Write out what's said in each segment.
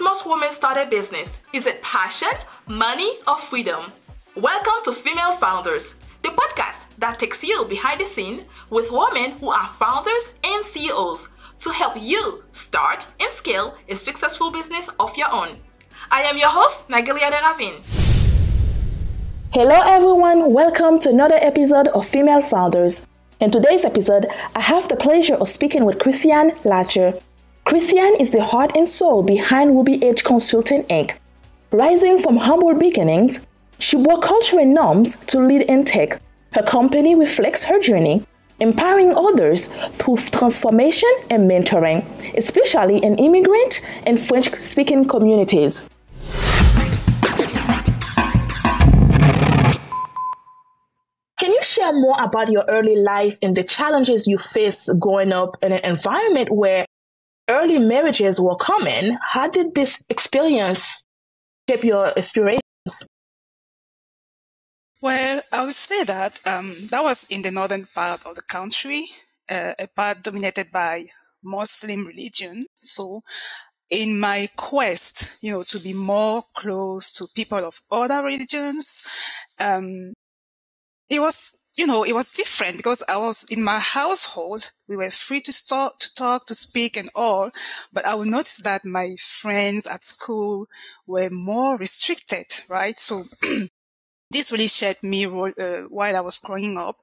makes most women start a business? Is it passion, money, or freedom? Welcome to Female Founders, the podcast that takes you behind the scene with women who are founders and CEOs to help you start and scale a successful business of your own. I am your host, Nagelia de Ravin. Hello everyone, welcome to another episode of Female Founders. In today's episode, I have the pleasure of speaking with Christiane Latchieu. Christiane is the heart and soul behind Woobie Age Consulting Inc. Rising from humble beginnings, she broke cultural norms to lead in tech. Her company reflects her journey, empowering others through transformation and mentoring, especially in immigrant and French-speaking communities. Can you share more about your early life and the challenges you faced growing up in an environment where early marriages were common? How did this experience shape your aspirations? Well, I would say that that was in the northern part of the country, a part dominated by Muslim religion. So in my quest, to be more close to people of other religions, it was different because I was in my household. We were free to talk, to speak and all, but I would notice that my friends at school were more restricted, right? So this really shaped me while I was growing up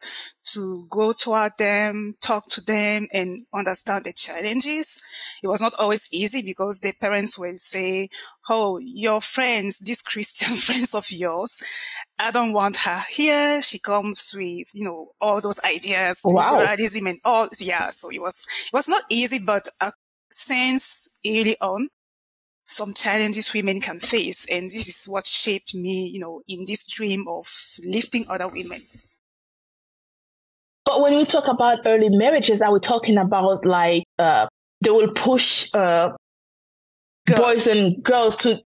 to go toward them, talk to them and understand the challenges. It was not always easy because the parents will say, "Oh, your friends, these Christian friends of yours, I don't want her here. She comes with, all those ideas, liberalism and all." Yeah. So it was not easy, but I sense early on some challenges women can face. And this is what shaped me, in this dream of lifting other women. But when we talk about early marriages, are we talking about they will push boys and girls to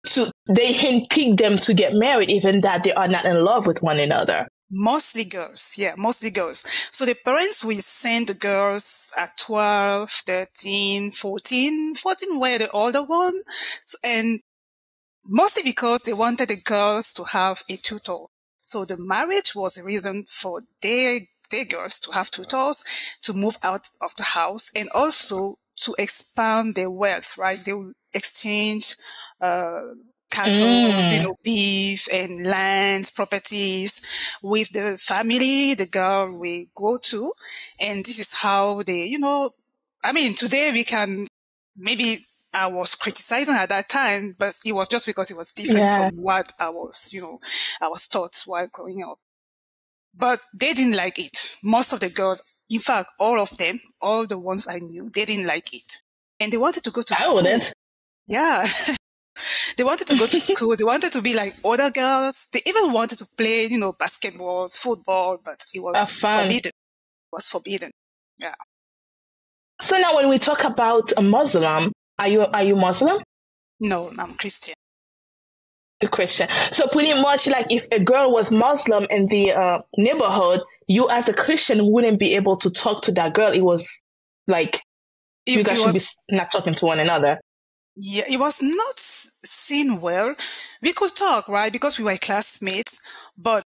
they handpick them to get married, even that they are not in love with one another? Mostly girls. Yeah, mostly girls. So the parents will send the girls at 12, 13, 14 were the older ones. And mostly because they wanted the girls to have a tutor. So the marriage was a reason for their girls to have tutors, to move out of the house, and also to expand their wealth, right? They will exchange cattle, beef and lands, properties with the family the girl will go to. And this is how they, today we can, maybe I was criticizing at that time, but it was just because it was different from what I was taught while growing up. But they didn't like it. Most of the girls, in fact, all of them, all the ones I knew, they didn't like it. And they wanted to go to school. I wouldn't. Yeah. They wanted to go to school. They wanted to be like other girls. They even wanted to play, basketballs, football, but it was forbidden. It was forbidden. Yeah. So now when we talk about a Muslim, are you Muslim? No, I'm Christian. A Christian. So pretty much like if a girl was Muslim in the neighborhood, you as a Christian wouldn't be able to talk to that girl. It was like you guys should be not talking to one another. Yeah, it was not seen well. We could talk, right? Because we were classmates, but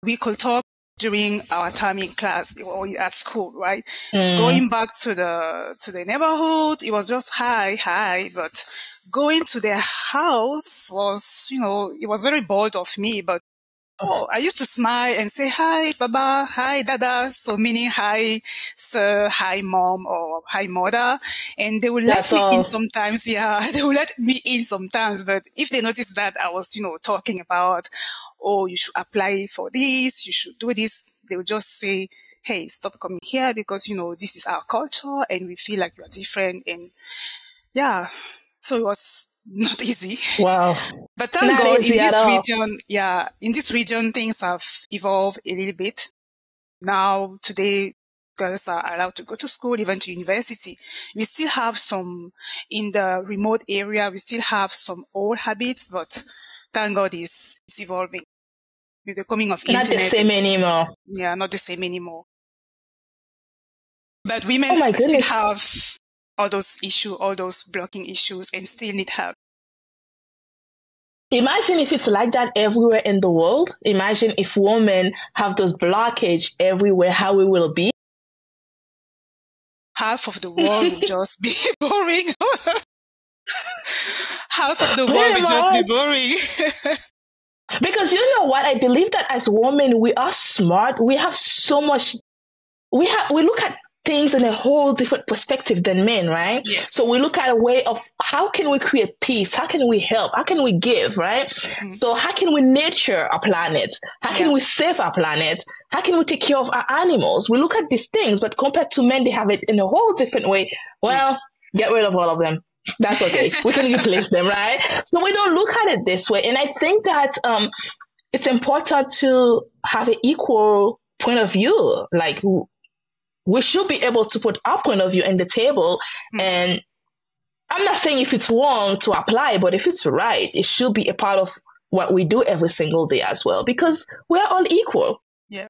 we could talk during our time in class or at school, right? Going back to the neighborhood, it was just hi. But going to their house was, it was very bold of me, but I used to smile and say, "Hi, Baba, hi, Dada." So meaning hi, sir, hi, mom, or hi, mother. And they would let me in sometimes. Yeah, they would let me in sometimes. But if they noticed that I was, talking about, "Oh, you should apply for this, you should do this," they would just say, "Hey, stop coming here because, this is our culture and we feel like you are different." And yeah, so it was not easy. Wow. But thank God in this region, things have evolved a little bit. Now, today, girls are allowed to go to school, even to university. We still have in the remote area, we still have some old habits, but thank God it's evolving. With the coming of internet. Not the same anymore. Yeah, not the same anymore. But women still have all those issues, all those blocking issues, and still need help. Imagine if it's like that everywhere in the world. Imagine if women have those blockage everywhere, how it will be. Half of the world will just be boring. Half of the world Pretty will just be much. boring. Because you know what? I believe that as women, we are smart. We have so much. We look at things in a whole different perspective than men, right? Yes. So we look at a way of how can we create peace? How can we help? How can we give, right? So how can we nurture our planet? How can we save our planet? How can we take care of our animals? We look at these things, but compared to men, they have it in a whole different way. Well, get rid of all of them. That's okay. We can replace them, right? So we don't look at it this way. And I think that it's important to have an equal point of view. Like, we should be able to put our point of view on the table. And I'm not saying if it's wrong to apply, but if it's right, it should be a part of what we do every single day as well, because we're all equal. Yeah.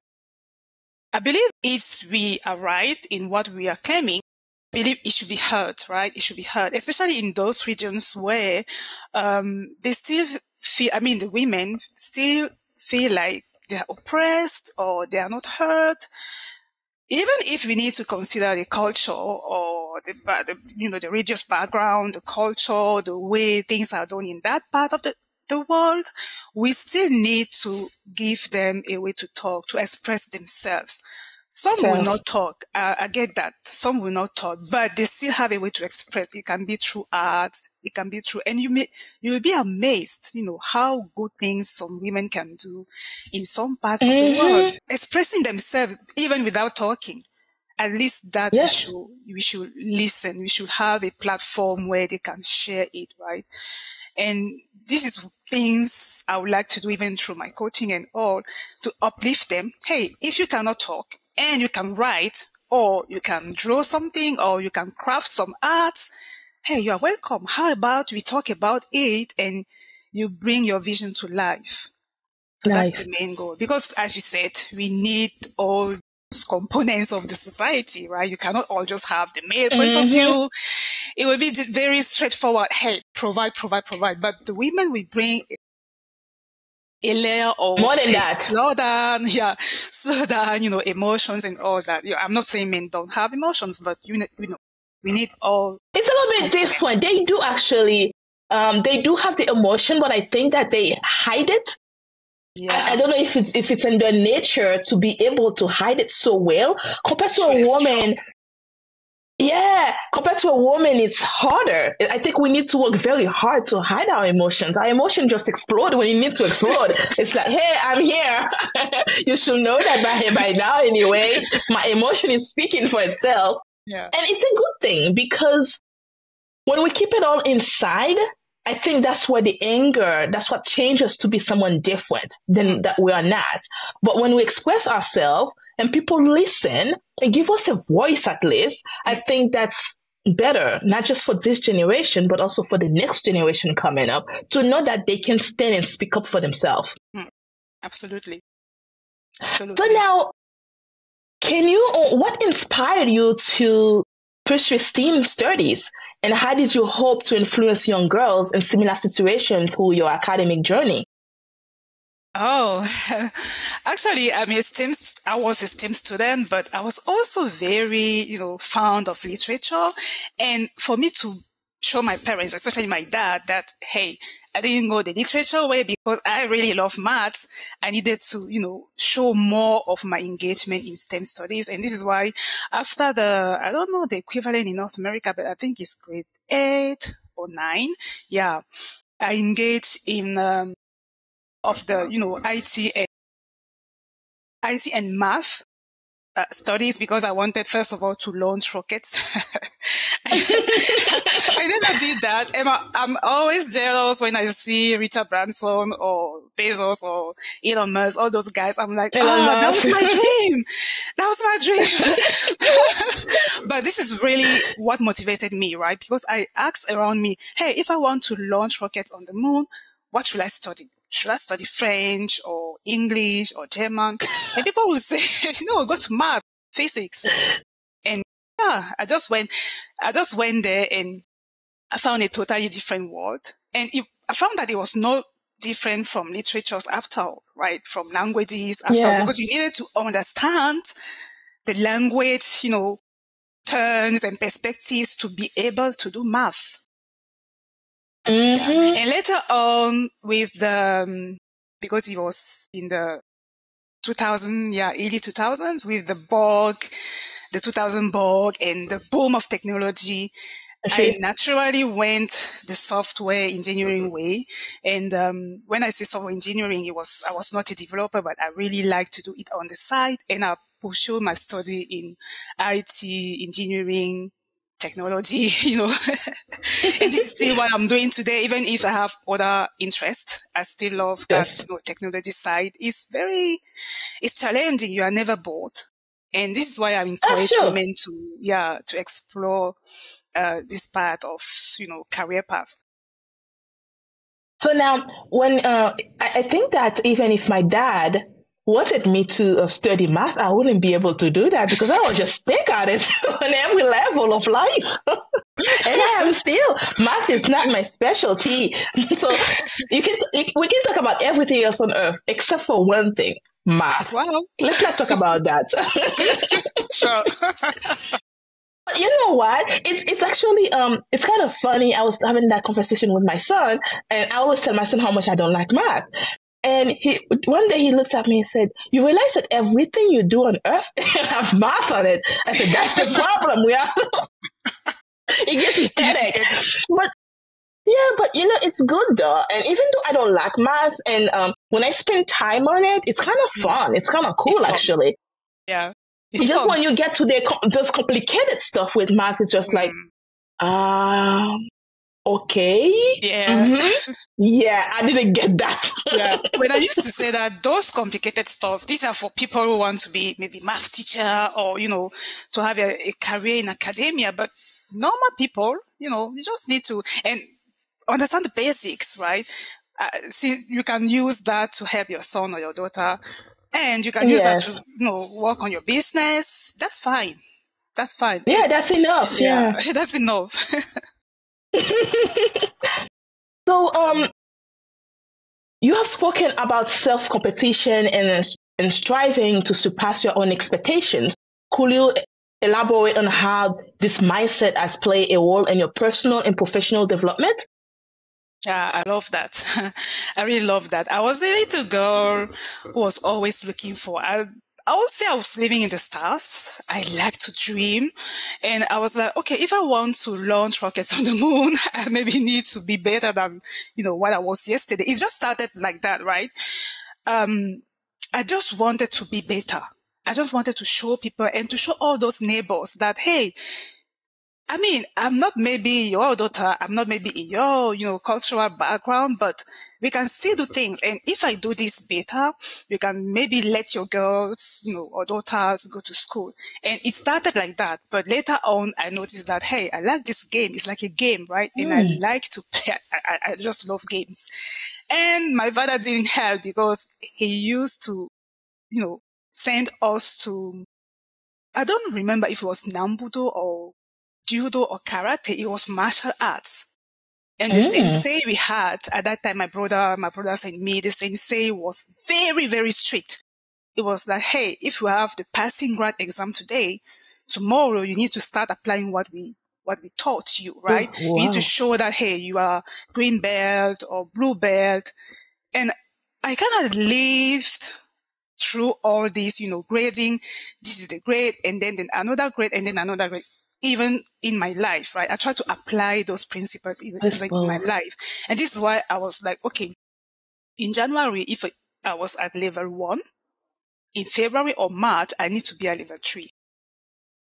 I believe if we are right in what we are claiming, I believe it should be heard, right? It should be heard, especially in those regions where they still feel, the women still feel like they are oppressed or they are not heard. Even if we need to consider the culture or the religious background, the culture, the way things are done in that part of the world, we still need to give them a way to talk, to express themselves. Some will not talk. I get that. Some will not talk, but they still have a way to express. It can be through art. It can be through, and you will be amazed, how good things some women can do in some parts of the world, expressing themselves even without talking. At least that we should listen. We should have a platform where they can share it, right? And this is things I would like to do even through my coaching and all, to uplift them. Hey, if you cannot talk and you can write, or you can draw something, or you can craft some art, hey, you are welcome. How about we talk about it and you bring your vision to life? So that's the main goal. Because as you said, we need all components of the society, right? You cannot all just have the male point of view. It will be very straightforward. Hey, provide. But the women will bring a layer of more than that. Slow down, emotions and all that. I'm not saying men don't have emotions, but we need all. It's a little bit different. They do actually. They do have the emotion, but I think that they hide it. Yeah. I don't know if it's in their nature to be able to hide it so well compared to a woman. Yeah, compared to a woman, it's harder. I think we need to work very hard to hide our emotions. Our emotions just explode when you need to explode. It's like, hey, I'm here. You should know that by now anyway. My emotion is speaking for itself. Yeah. And it's a good thing, because when we keep it all inside, I think that's where the anger, that's what changes us to be someone different than that we are not. But when we express ourselves and people listen and give us a voice at least, I think that's better, not just for this generation, but also for the next generation coming up, to know that they can stand and speak up for themselves. Absolutely. So now, what inspired you to pursue STEM studies? And how did you hope to influence young girls in similar situations through your academic journey? Oh, actually, I was a STEM student, but I was also very, fond of literature. And for me to show my parents, especially my dad, that, hey, I didn't go the literature way because I really love maths. I needed to, show more of my engagement in STEM studies. And this is why after I don't know the equivalent in North America, but I think it's grade 8 or 9. Yeah. I engaged in, of the, IT and math studies, because I wanted, first of all, to launch rockets. I never did that. And I'm always jealous when I see Richard Branson or Bezos or Elon Musk, all those guys. I'm like, that was my dream. That was my dream. But this is really what motivated me, right? Because I asked around me, hey, if I want to launch rockets on the moon, what should I study? Should I study French or English or German? And people will say, no, go to math, physics. And yeah, I just went there and I found a totally different world. And I found that it was not different from literatures after all, right? From languages after all, because you needed to understand the language, terms and perspectives to be able to do math. Mm-hmm. Yeah. And later on with because it was in the early 2000s with the Borg, the 2000 Borg and the boom of technology, I naturally went the software engineering way. And when I say software engineering, I was not a developer, but I really like to do it on the side. And I pursued my study in IT, engineering, technology, And this is still what I'm doing today. Even if I have other interests, I still love that, technology side. It's challenging. You are never bored. And this is why I encourage women to explore this part of, career path. So now, when I think that even if my dad wanted me to study math, I wouldn't be able to do that because I would just stick at it on every level of life. And I am still, math is not my specialty. So we can talk about everything else on earth except for one thing, math. Wow. Let's not talk about that. Sure. But you know what? It's actually it's kind of funny. I was having that conversation with my son, and I always tell my son how much I don't like math. And one day he looked at me and said, "You realize that everything you do on earth have math on it?" I said, "That's the problem. It gives me headache." But it's good though. And even though I don't like math, and when I spend time on it, it's kind of fun. It's kind of cool, actually. Yeah. It's just when you get to those complicated stuff with math, it's just like, okay. Yeah. Mm-hmm. Yeah, I didn't get that. Yeah. When I used to say that those complicated stuff, these are for people who want to be maybe math teacher or, to have a career in academia. But normal people, you just need to understand the basics, right? See, you can use that to help your son or your daughter. And you can use that to, work on your business. That's fine. That's fine. Yeah, that's enough. Yeah. That's enough. So, you have spoken about self-competition and striving to surpass your own expectations. Could you elaborate on how this mindset has played a role in your personal and professional development? Yeah, I love that. I really love that. I was a little girl who was always looking for, I would say I was living in the stars. I like to dream. And I was like, okay, if I want to launch rockets on the moon, I maybe need to be better than, what I was yesterday. It just started like that, right? I just wanted to be better. I just wanted to show people and to show all those neighbors that, hey, I mean, I'm not maybe your daughter. I'm not maybe in your, cultural background, but we can still do things. And if I do this better, you can maybe let your girls, or daughters go to school. And it started like that. But later on, I noticed that, hey, I like this game. It's like a game, right? And I like to play. I just love games. And my father didn't help because he used to, send us to, I don't remember if it was Nambudo or judo or karate. It was martial arts. And the sensei we had at that time, my brothers and me, the sensei was very, very strict. It was like, hey, if you have the passing grade exam today, tomorrow you need to start applying what we taught you, right? Oh, wow. You need to show that, hey, you are green belt or blue belt. And I kind of lived through all this, grading. This is the grade, and then another grade, and then another grade. Even in my life, right? I try to apply those principles even in my life. And this is why I was like, okay, in January, if I was at level 1, in February or March, I need to be at level 3.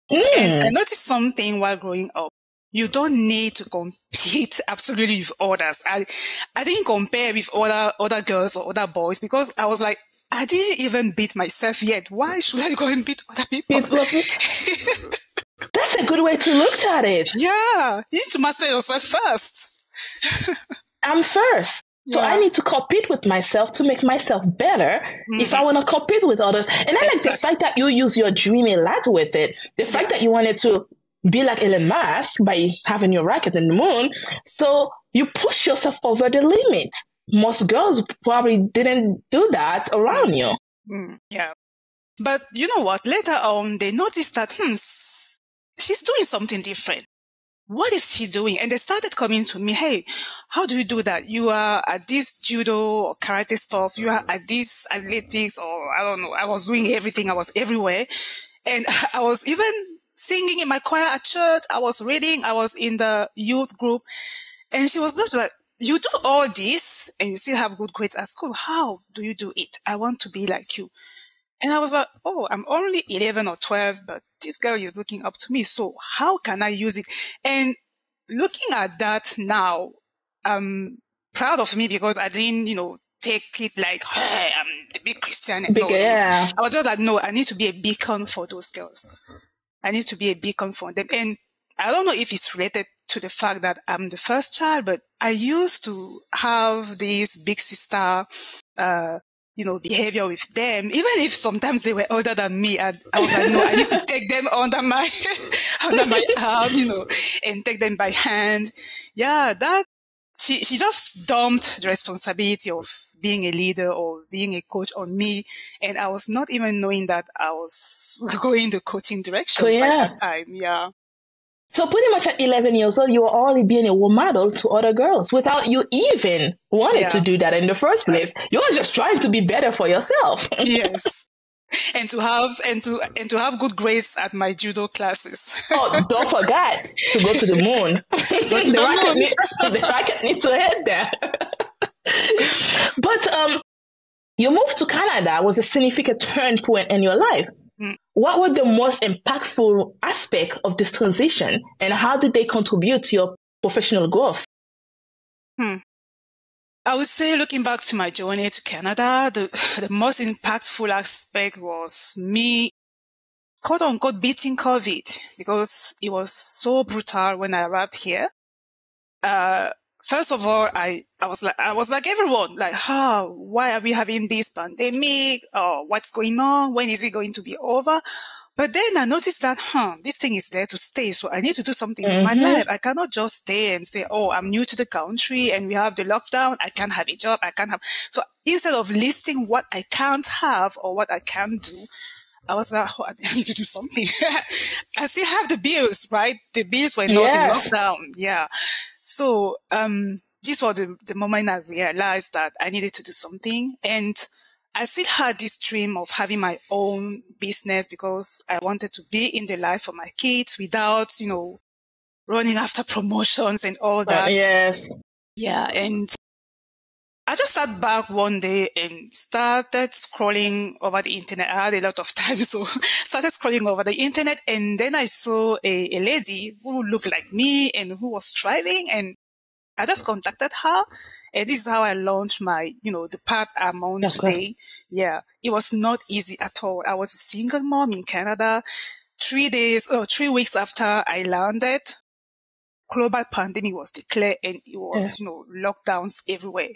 And I noticed something while growing up. You don't need to compete absolutely with others. I didn't compare with other girls or other boys because I was like, I didn't even beat myself yet. Why should I go and beat other people? That's a good way to look at it. Yeah. You need to master yourself first. I'm first. So I need to compete with myself to make myself better if I want to compete with others. And I like the fact that you use your dream a lot with it. The fact that you wanted to be like Elon Musk by having your rocket in the moon. So you push yourself over the limit. most girls probably didn't do that around you. Yeah. But you know what? Later on, they noticed that, she's doing something different. What is she doing? And they started coming to me, hey, how do you do that? You are at this judo or karate stuff. You are at this athletics, or I don't know. I was doing everything. I was everywhere. And I was even singing in my choir at church. I was reading. I was in the youth group. And she was like, you do all this and you still have good grades at school. How do you do it? I want to be like you. And I was like, oh, I'm only 11 or 12, but this girl is looking up to me. So how can I use it? And looking at that now, I'm proud of me because I didn't, take it like, hey, I'm the big Christian. Yeah. I was just like, no, I need to be a beacon for those girls. I need to be a beacon for them. And I don't know if it's related to the fact that I'm the first child, but I used to have this big sister, behavior with them, even if sometimes they were older than me. I was like, no, I need to take them under my arm, and take them by hand. Yeah, that she just dumped the responsibility of being a leader or being a coach on me, and I was not even knowing that I was going the coaching direction by that time. Yeah. So pretty much at 11 years old, you were already being a role model to other girls without you even wanting to do that in the first place. You were just trying to be better for yourself. Yes. And to have good grades at my judo classes. Oh, don't forget to go to the moon. The racket needs to head there. But you moved to Canada was a significant turn point in your life. What were the most impactful aspect of this transition, and how did they contribute to your professional growth? I would say, looking back to my journey to Canada, the most impactful aspect was me, quote unquote, beating COVID, because it was so brutal when I arrived here. First of all, I was like everyone, like, why are we having this pandemic? What's going on? When is it going to be over? But then I noticed that, this thing is there to stay. So I need to do something with my life. I cannot just stay and say, I'm new to the country and we have the lockdown. I can't have a job. So instead of listing what I can't have or what I can't do, I was like, I need to do something. I still have the bills, right? The bills were not in lockdown. Yeah. So, this was the moment I realized that I needed to do something. And I still had this dream of having my own business because I wanted to be in the life of my kids without, running after promotions and all that. Yes. Yeah. And I just sat back one day and started scrolling over the internet. I had a lot of time, so started scrolling over the internet. And then I saw a lady who looked like me and who was thriving. And I just contacted her. And this is how I launched my, the path I'm on today. Yeah. It was not easy at all. I was a single mom in Canada. 3 weeks after I landed, global pandemic was declared and it was, lockdowns everywhere.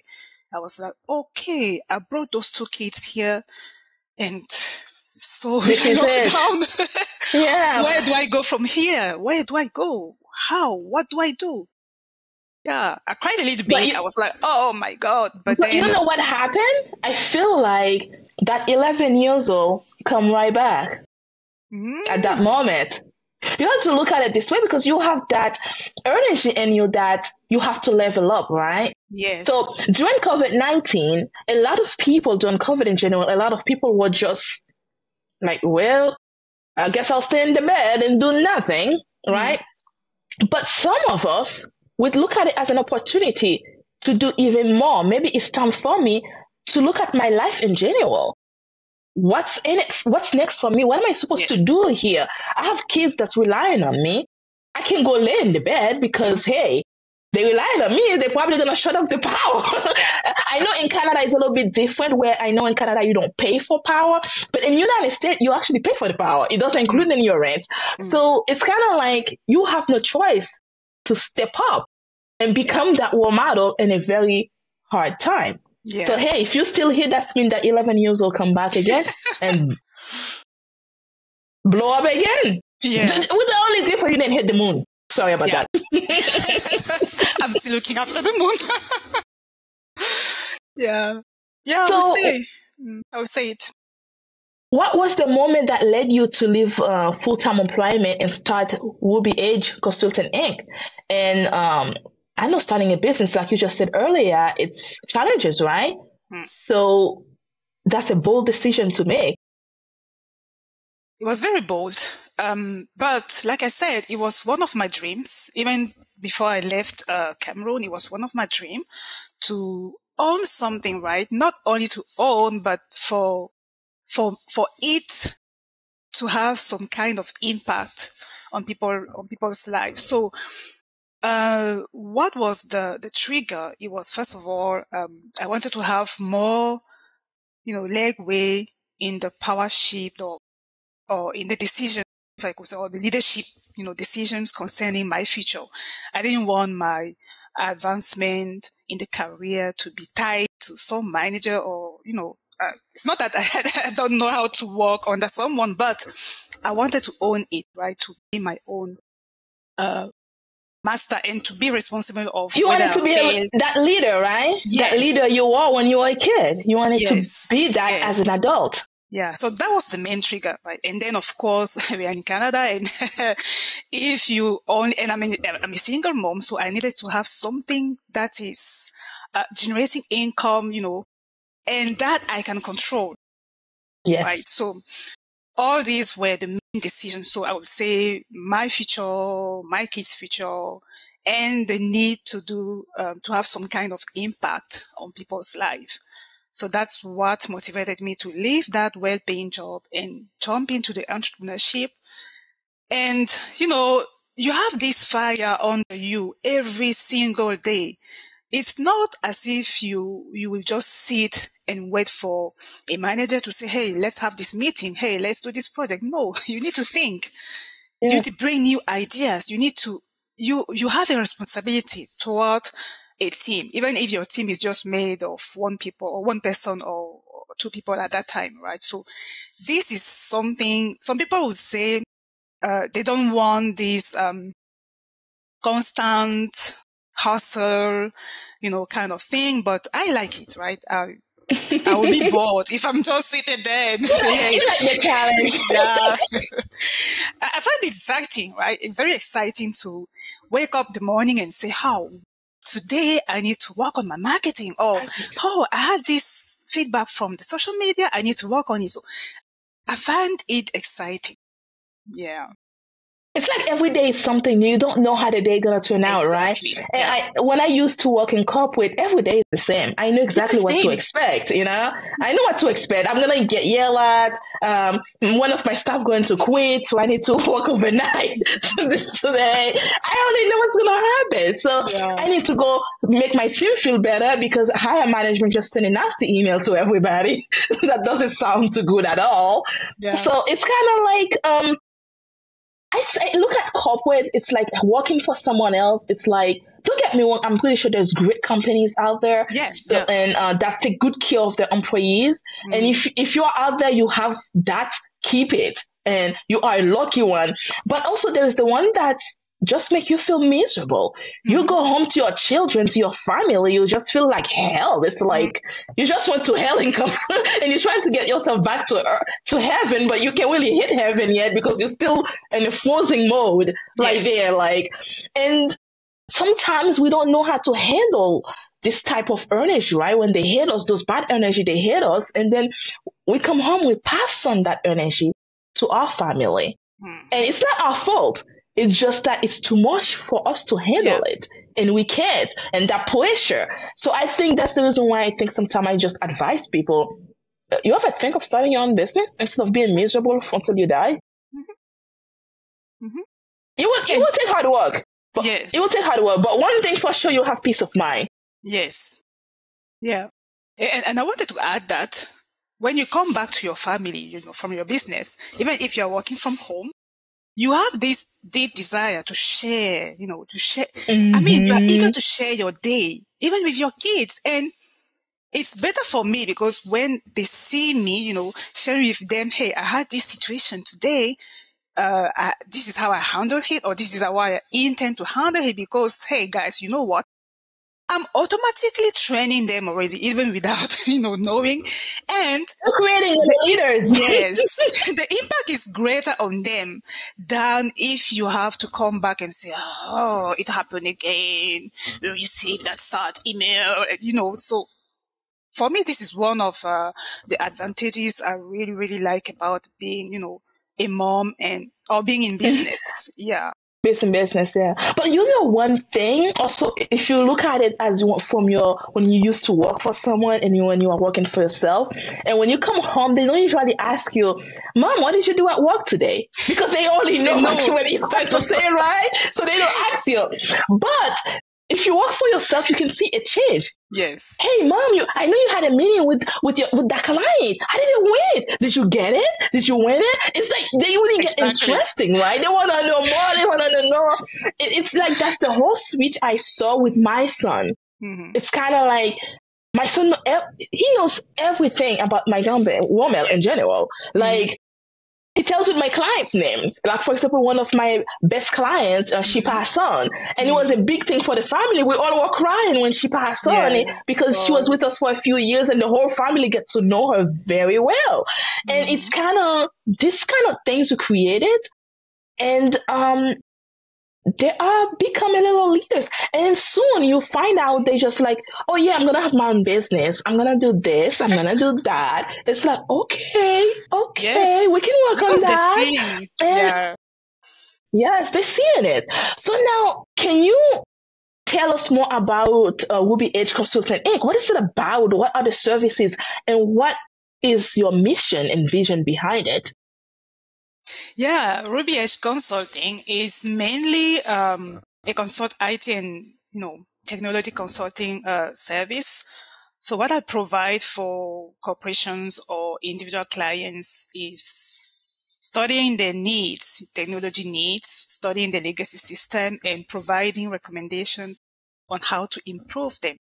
I was like, okay, I brought those two kids here and so locked down. Yeah. Where do I go from here? Where do I go? How? What do I do? Yeah, I cried a little bit. I was like, oh my God. But then, you know what happened? I feel like that 11 years old come right back at that moment. You have to look at it this way because you have that energy in you that you have to level up, right? Yes. So during COVID-19, a lot of people, during COVID in general, a lot of people were just like, well, I guess I'll stay in the bed and do nothing, right? But some of us would look at it as an opportunity to do even more. Maybe it's time for me to look at my life in general. What's in it? What's next for me? What am I supposed to do here? I have kids that's relying on me. I can go lay in the bed because, hey, they rely on me. They're probably going to shut off the power. I know in Canada it's a little bit different where I know in Canada you don't pay for power, but in the United States you actually pay for the power. It doesn't include in your rent. So it's kind of like you have no choice to step up and become that role model in a very hard time. Yeah. So, hey, if you still hear that means that 11 years old come back again and blow up again. Yeah. With the only difference, you didn't hit the moon. Sorry about that. I'm still looking after the moon. Yeah. Yeah, So I would say it. what was the moment that led you to leave full-time employment and start Woobie Age Consulting Inc? And I know starting a business, like you just said earlier, it's challenges, right? So that's a bold decision to make. It was very bold. But like I said, it was one of my dreams. Even before I left Cameroon, it was one of my dreams to own something, right? Not only to own, but for it to have some kind of impact on people's lives. So, what was the trigger? It was, first of all, I wanted to have more, legway in the power shift or in the decision, if I could say, or the leadership, decisions concerning my future. I didn't want my advancement in the career to be tied to some manager or, it's not that I don't know how to work under someone, but I wanted to own it, right? To be my own master and to be responsible of. You wanted to be that leader, right? Yes. That leader you were when you were a kid. You wanted to be that as an adult. Yeah, so that was the main trigger, right? And then, of course, we are in Canada, and if you own, and I'm a single mom, so I needed to have something that is generating income, and that I can control. Yes. Right. So all these were the main decisions. So I would say my future, my kids' future, and the need to to have some kind of impact on people's life. So that's what motivated me to leave that well-paying job and jump into the entrepreneurship. And, you have this fire under you every single day. It's not as if you will just sit and wait for a manager to say, hey, let's have this meeting. Hey, let's do this project. No, you need to think. Yeah. You need to bring new ideas. You need to, you have a responsibility toward a team, even if your team is just made of one person or two people at that time, right? So this is something, some people will say, they don't want this, constant hustle, kind of thing, but I like it, right? I will be bored if I'm just sitting there and say, hey, you like the challenge. Yeah. I find it exciting, right? It's very exciting to wake up the morning and say, today I need to work on my marketing, or, I had this feedback from the social media, I need to work on it. So I find it exciting. Yeah. It's like every day is something new. You don't know how the day gonna turn out, right? And when I used to work in corporate, every day is the same. I know exactly what to expect, I know what to expect. I'm gonna get yelled at. One of my staff going to quit, so I need to work overnight today. I already know what's gonna happen. So I need to go make my team feel better because higher management just send a nasty email to everybody. That doesn't sound too good at all. Yeah. So it's kind of like, I look at corporate, it's like working for someone else. It's like, don't get me wrong, I'm pretty sure there's great companies out there. Yes. So, and that take good care of their employees. And if you're out there, you have that, keep it. And you are a lucky one. But also there's the one that's just make you feel miserable. You go home to your children, to your family, you just feel like hell. It's like you just went to hell and come and you're trying to get yourself back to heaven, but you can't really hit heaven yet because you're still in a frozen mode, and sometimes we don't know how to handle this type of energy, right? When they hit us, those bad energy, they hit us, and then we come home, we pass on that energy to our family. And it's not our fault. It's just that it's too much for us to handle it, and we can't, and that pressure. So I think that's the reason why I think sometimes I just advise people, you ever think of starting your own business instead of being miserable until you die? It will take hard work. But it will take hard work, but one thing for sure, you'll have peace of mind. Yes. Yeah. And I wanted to add that when you come back to your family, from your business, even if you're working from home, you have this deep desire to share, to share. I mean, you are eager to share your day, even with your kids. And it's better for me because when they see me, sharing with them, hey, I had this situation today. This is how I handle it, or this is how I intend to handle it because, hey, guys, you know what? I'm automatically training them already, even without, knowing. And you're creating leaders. Yes. The impact is greater on them than if you have to come back and say, oh, it happened again. You received that sad email, so for me, this is one of the advantages I really, really like about being, a mom or being in business. Yeah. Based in business, yeah. But one thing also, if you look at it as from when you used to work for someone and when you are working for yourself, and when you come home, they don't usually ask you, Mom, what did you do at work today? Because they only know what you're going to say, right? So they don't ask you. But if you work for yourself, you can see a change. Yes. Hey, Mom, I know you had a meeting with that client. How did it win? Did you get it? Did you win it? It's like they really get interesting, right? They want to know more. They want to know. It's like that's the whole switch I saw with my son. Mm-hmm. It's kind of like my son, he knows everything about my woman in general. Like, he tells with my clients' names. Like, for example, one of my best clients, she passed on. And it was a big thing for the family. We all were crying when she passed on because she was with us for a few years and the whole family get to know her very well. And it's kind of this kind of things we created. And they are becoming little leaders. And then soon you find out they just like, oh yeah, I'm going to have my own business. I'm going to do this. I'm going to do that. It's like, okay, yes, we can work on that. Yes, they're seeing it. So now, can you tell us more about Woobie Age Consulting Inc? What is it about? What are the services? And what is your mission and vision behind it? Yeah, Woobie Age Consulting is mainly a IT and technology consulting service. So what I provide for corporations or individual clients is studying their needs, technology needs, studying the legacy system, and providing recommendations on how to improve them.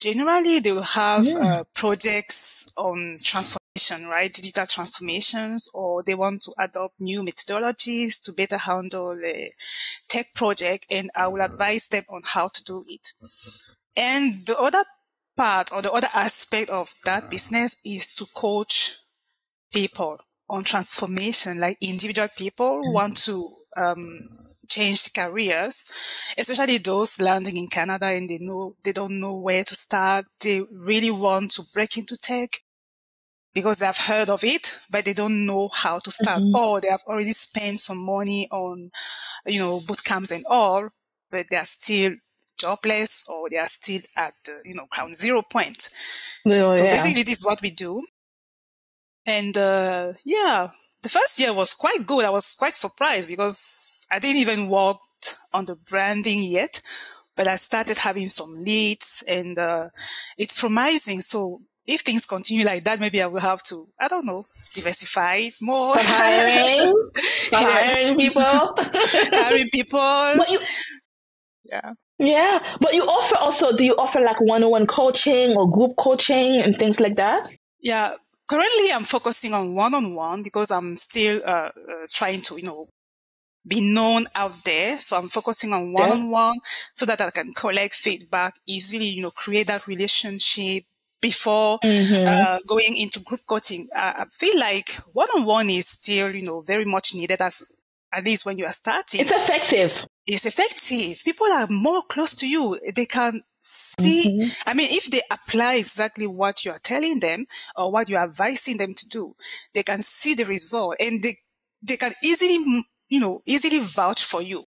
Generally, they will have projects on transformation, right? Digital transformations, or they want to adopt new methodologies to better handle a tech project, and I will advise them on how to do it. And the other part or the other aspect of that business is to coach people on transformation, like individual people who want to change careers, especially those landing in Canada and they don't know where to start. They really want to break into tech because they've heard of it, but they don't know how to start, or they have already spent some money on, boot camps and all, but they are still jobless or they are still at the, ground zero point. Basically this is what we do. And, the first year was quite good. I was quite surprised because I didn't even work on the branding yet, but I started having some leads and it's promising. So if things continue like that, maybe I will have to, I don't know, diversify more. Hiring people. Hiring people. Yeah. But do you offer like one-on-one coaching or group coaching and things like that? Yeah. Currently, I'm focusing on one-on-one because I'm still trying to, be known out there. So I'm focusing on one-on-one so that I can collect feedback easily, create that relationship before going into group coaching. I feel like one-on-one is still, very much needed at least when you are starting. It's effective. It's effective. People are more close to you. They can see, I mean, if they apply exactly what you are telling them or what you are advising them to do, they can see the result and they can easily vouch for you.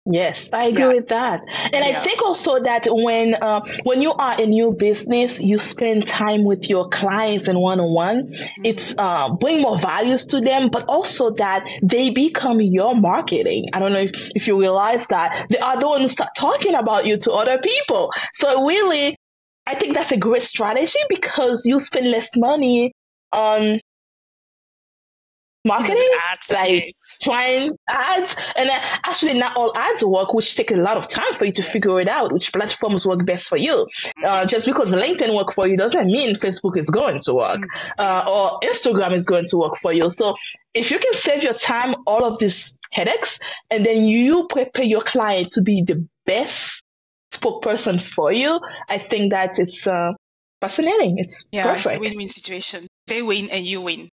Yes, I agree with that. And I think also that when you are a new business, you spend time with your clients and one-on-one, it's bring more values to them, but also that they become your marketing. I don't know if you realize that they are the ones who start talking about you to other people. So really, I think that's a great strategy because you spend less money on marketing, trying ads, and actually not all ads work, which takes a lot of time for you to figure it out, which platforms work best for you. Just because LinkedIn work for you doesn't mean Facebook is going to work, or Instagram is going to work for you. So if you can save your time all of these headaches, and then you prepare your client to be the best spokesperson for you, I think that it's fascinating. It's perfect. It's a win-win situation. They win and you win.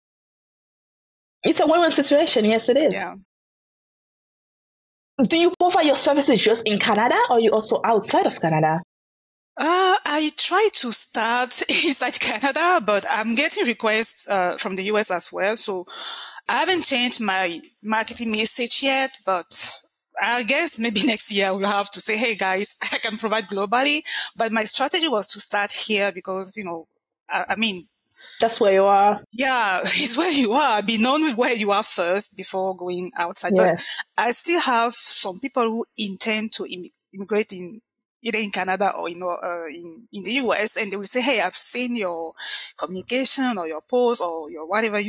It's a win-win situation. Yes, it is. Yeah. Do you provide your services just in Canada, or are you also outside of Canada? I try to start inside Canada, but I'm getting requests from the US as well. So I haven't changed my marketing message yet, but I guess maybe next year we'll have to say, hey guys, I can provide globally. But my strategy was to start here because, I mean, that's where you are. Yeah, it's where you are. Be known where you are first before going outside. Yes. But I still have some people who intend to immigrate either in Canada or in the US, and they will say, "Hey, I've seen your communication or your post or your whatever,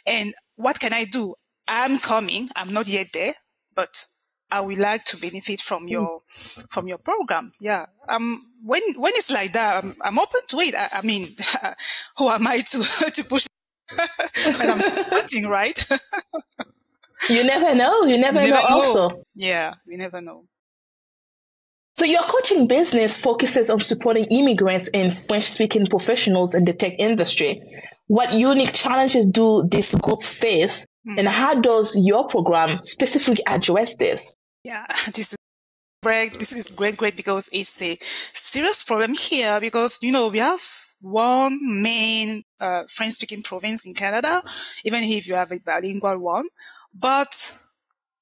and what can I do? I'm coming. I'm not yet there, but I would like to benefit from your program." Yeah. When it's like that, I'm open to it. I mean, who am I to push? And I'm nothing, right? You never know. You never know. Also, yeah, we never know. So your coaching business focuses on supporting immigrants and French-speaking professionals in the tech industry. What unique challenges do this group face, and how does your program specifically address this? Yeah, this is great because it's a serious problem here because, we have one main French-speaking province in Canada, even if you have a bilingual one. But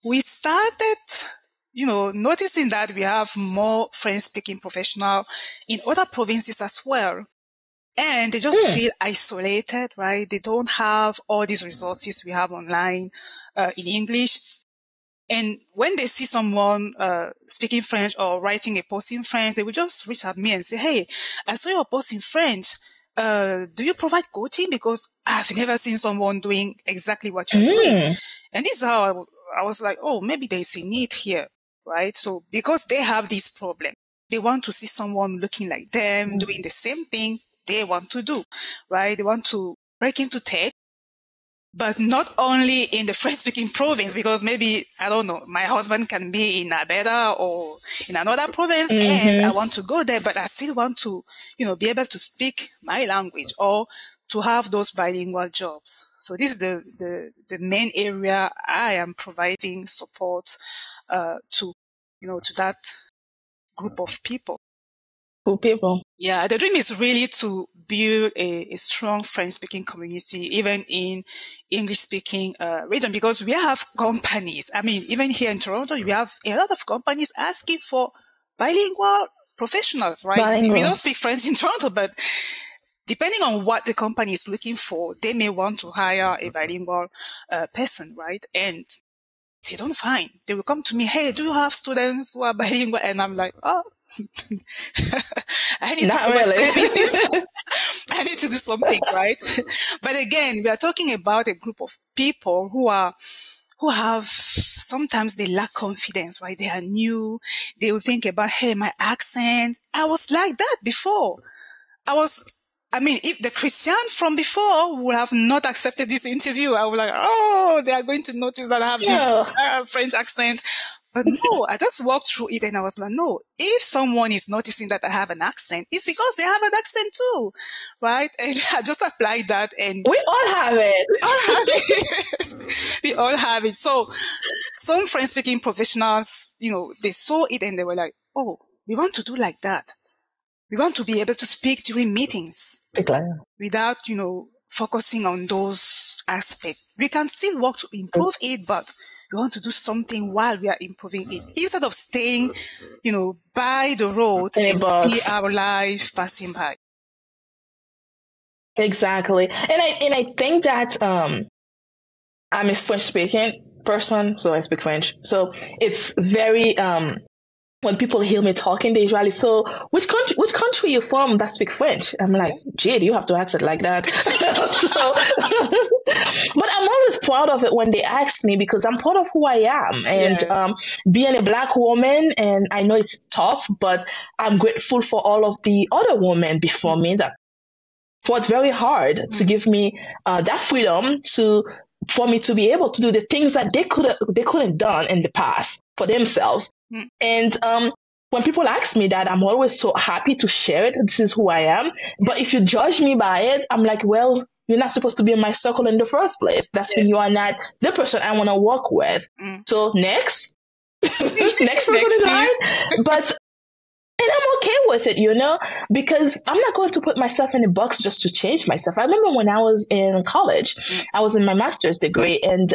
we started noticing that we have more French-speaking professionals in other provinces as well. And they just feel isolated, right? They don't have all these resources we have online in English. And when they see someone speaking French or writing a post in French, they will just reach out to me and say, hey, I saw your post in French. Do you provide coaching? Because I've never seen someone doing exactly what you're doing. And this is how I was like, oh, maybe there's a need here. Right? So because they have this problem, they want to see someone looking like them, doing the same thing they want to do, right? They want to break into tech, but not only in the French-speaking province, because maybe, I don't know, my husband can be in Alberta or in another province and I want to go there, but I still want to, be able to speak my language or to have those bilingual jobs. So this is the main area I am providing support to that group of people. Yeah, the dream is really to build a strong French-speaking community, even in English-speaking region, because we have companies. I mean, even here in Toronto, we have a lot of companies asking for bilingual professionals, right? Bilingual. We don't speak French in Toronto, but depending on what the company is looking for, they may want to hire a bilingual person, right? And they don't find. They will come to me, hey, do you have students who are bilingual? And I'm like, oh, I need Not really. I need to do something, right? But again, we are talking about a group of people who have, sometimes they lack confidence, right? They are new. They will think about, hey, my accent. I was like that before. If the Christiane from before would have not accepted this interview, I would like, oh, they are going to notice that I have this French accent. But no, I just walked through it and I was like, no, if someone is noticing that I have an accent, it's because they have an accent too, right? And I just applied that and we all have it. We all have it. So some French-speaking professionals, they saw it and they were like, oh, we want to do like that. We want to be able to speak during meetings without, focusing on those aspects. We can still work to improve it, but we want to do something while we are improving it. Instead of staying, by the road and see our life passing by. Exactly. And I think that I'm a French speaking person, so I speak French. So it's very when people hear me talking, they usually, so which country you from that speak French? I'm like, gee, you have to ask it like that. But I'm always proud of it when they ask me, because I'm proud of who I am. And being a Black woman, and I know it's tough, but I'm grateful for all of the other women before me that fought very hard to give me that freedom for me to be able to do the things that they couldn't done in the past for themselves. And when people ask me that, I'm always so happy to share it. This is who I am. But if you judge me by it, I'm like, well, you're not supposed to be in my circle in the first place. That's when you are not the person I want to work with. So next, next person in line. But and I'm okay with it, because I'm not going to put myself in a box just to change myself. I remember when I was in college, I was in my master's degree, and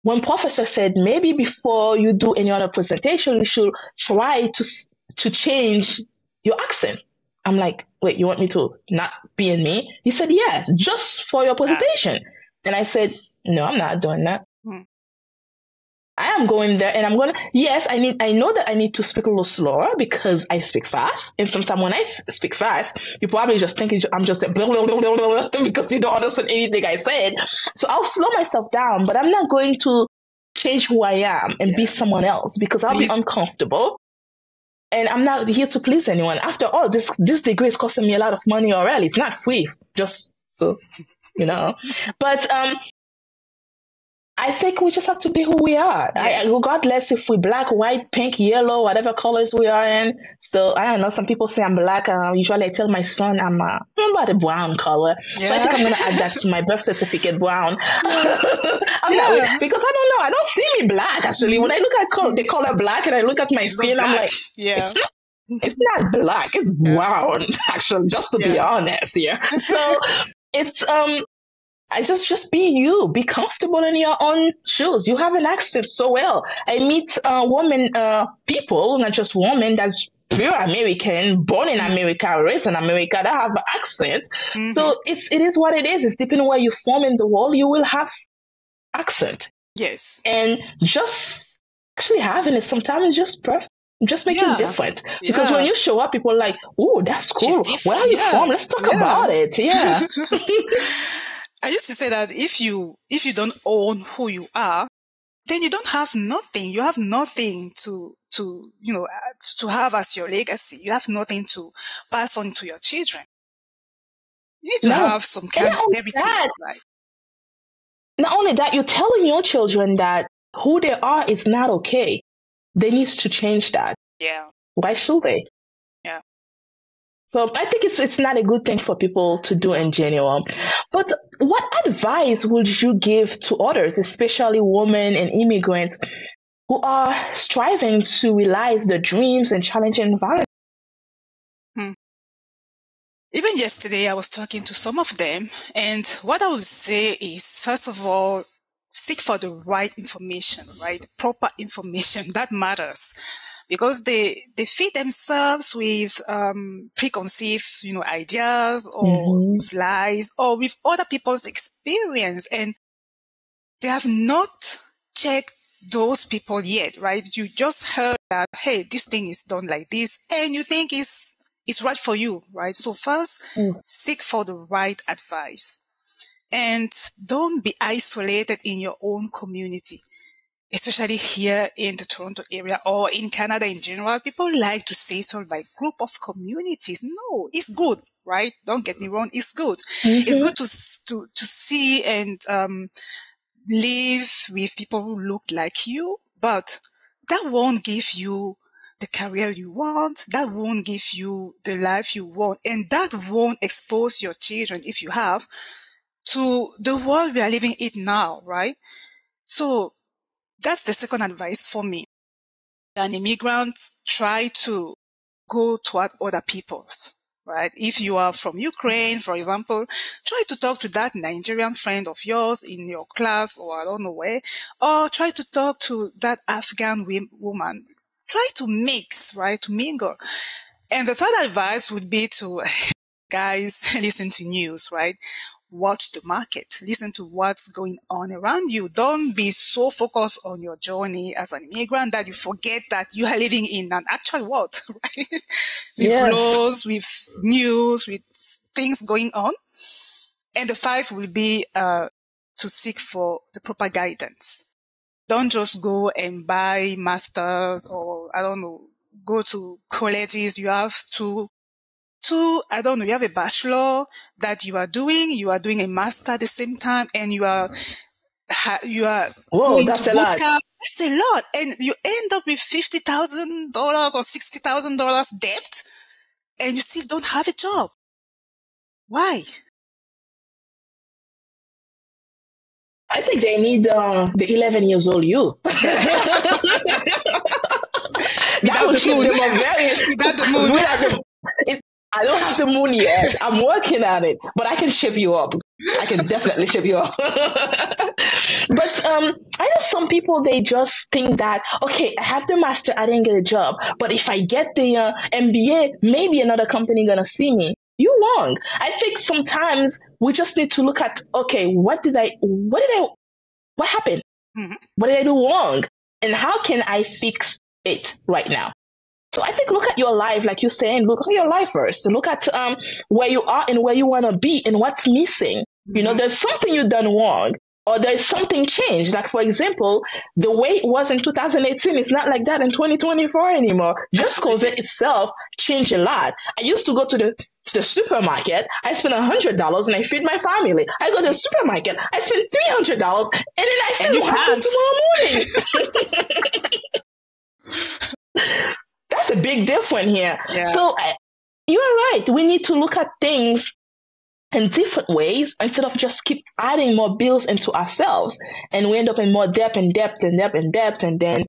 when professor said, maybe before you do any other presentation, you should try to change your accent. I'm like, wait, you want me to not be in me? He said, yes, just for your presentation. And I said, no, I'm not doing that. I am going there and I'm going to, yes, I know that I need to speak a little slower because I speak fast. And sometimes when I speak fast, you probably just think I'm just blah, blah, blah, blah, blah, because you don't understand anything I said. So I'll slow myself down, but I'm not going to change who I am and be someone else because I'll be uncomfortable. And I'm not here to please anyone. After all, this degree is costing me a lot of money already. It's not free, just so, But, I think we just have to be who we are. Yes. Regardless if we're black, white, pink, yellow, whatever colors we are in. So, I don't know. Some people say I'm black. Usually I tell my son I'm about the brown color. Yeah. So I think I'm going to add that to my birth certificate, brown. I'm not, because I don't know. I don't see me black, actually. When I look at the color black and I look at my skin, I'm like, it's not black. It's brown, actually, just to be honest here. So it's, I just be you. Be comfortable in your own shoes. You have an accent so well. I meet women, people, not just women, that's pure American, born in America, raised in America, that have an accent. So it is what it is. It's depending where you form in the world, you will have accent. Yes. And just actually having it sometimes is just perfect. Just make it different. Because when you show up, people are like, "Ooh, that's cool. Where are you from? Let's talk about it." Yeah. I used to say that if you don't own who you are, then you don't have nothing. You have nothing to have as your legacy. You have nothing to pass on to your children. You need to have some kind of everything, right? Not only that, you're telling your children that who they are is not okay. They need to change that. Yeah. Why should they? Yeah. So I think it's not a good thing for people to do in general. But what advice would you give to others, especially women and immigrants who are striving to realize their dreams in challenging environments? Even yesterday, I was talking to some of them, and what I would say is, first of all, seek for the right information, right? Proper information that matters. Because they feed themselves with preconceived, ideas or with lies or with other people's experience, and they have not checked those people yet, right? You just heard that, hey, this thing is done like this, and you think it's right for you, right? So first, seek for the right advice, and don't be isolated in your own community. Especially here in the Toronto area or in Canada in general, people like to settle by group of communities. No, it's good, right? Don't get me wrong. It's good. It's good to see and live with people who look like you, but that won't give you the career you want. That won't give you the life you want. And that won't expose your children, if you have, to the world we are living in now, right? So, that's the second advice for me. An immigrant, try to go toward other peoples, right? If you are from Ukraine, for example, try to talk to that Nigerian friend of yours in your class or I don't know where, or try to talk to that Afghan woman. Try to mix, right? To mingle. And the third advice would be to, guys, listen to news, right? Watch the market. Listen to what's going on around you. Don't be so focused on your journey as an immigrant that you forget that you are living in an actual world, right? With laws, with news, with things going on. And the 5 will be to seek for the proper guidance. Don't just go and buy masters or, I don't know, go to colleges. You have to I don't know, you have a bachelor that you are doing a master at the same time, and you are you are Whoa, going that's to a lot. boot camp. That's a lot. And you end up with $50,000 or $60,000 debt, and you still don't have a job. Why? I think they need the 11 years old you. That would ship them up very. Without the moon. I don't have the moon yet. I'm working at it, but I can ship you up. I can definitely ship you up. But I know some people, they just think that, okay, I have the master, I didn't get a job, but if I get the MBA, maybe another company gonna see me. You're wrong. I think sometimes we just need to look at, okay, what happened? Mm-hmm. What did I do wrong? And how can I fix it right now? So I think look at your life, like you're saying, look at your life first. Look at where you are and where you want to be and what's missing. Mm-hmm. You know, there's something you've done wrong, or there's something changed. Like, for example, the way it was in 2018 is not like that in 2024 anymore. Just COVID itself changed a lot. I used to go to the supermarket, I spend $100 and I feed my family. I go to the supermarket, I spend $300 and then I still have tomorrow morning. That's a big difference here. Yeah. So you're right. We need to look at things in different ways instead of just keep adding more bills into ourselves, and we end up in more debt and debt and debt and debt,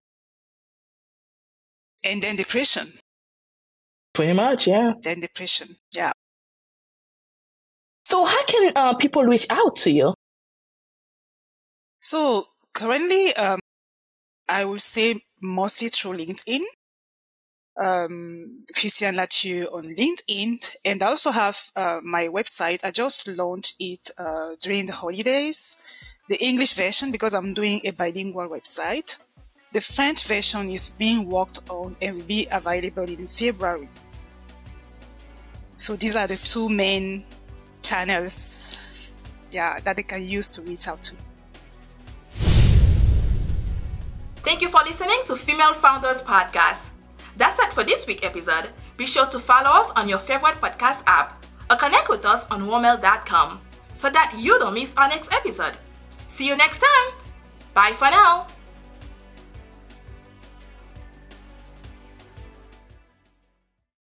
and then depression. Pretty much, yeah. Then depression, yeah. So how can people reach out to you? So currently, I will say mostly through LinkedIn. Christiane Latchieu on LinkedIn, and I also have my website. I just launched it during the holidays, the English version, because I'm doing a bilingual website. The French version is being worked on and will be available in February. So these are the two main channels, that they can use to reach out to. Thank you for listening to Female Founders Podcast. That's it for this week's episode. Be sure to follow us on your favorite podcast app or connect with us on womel.com so that you don't miss our next episode. See you next time. Bye for now.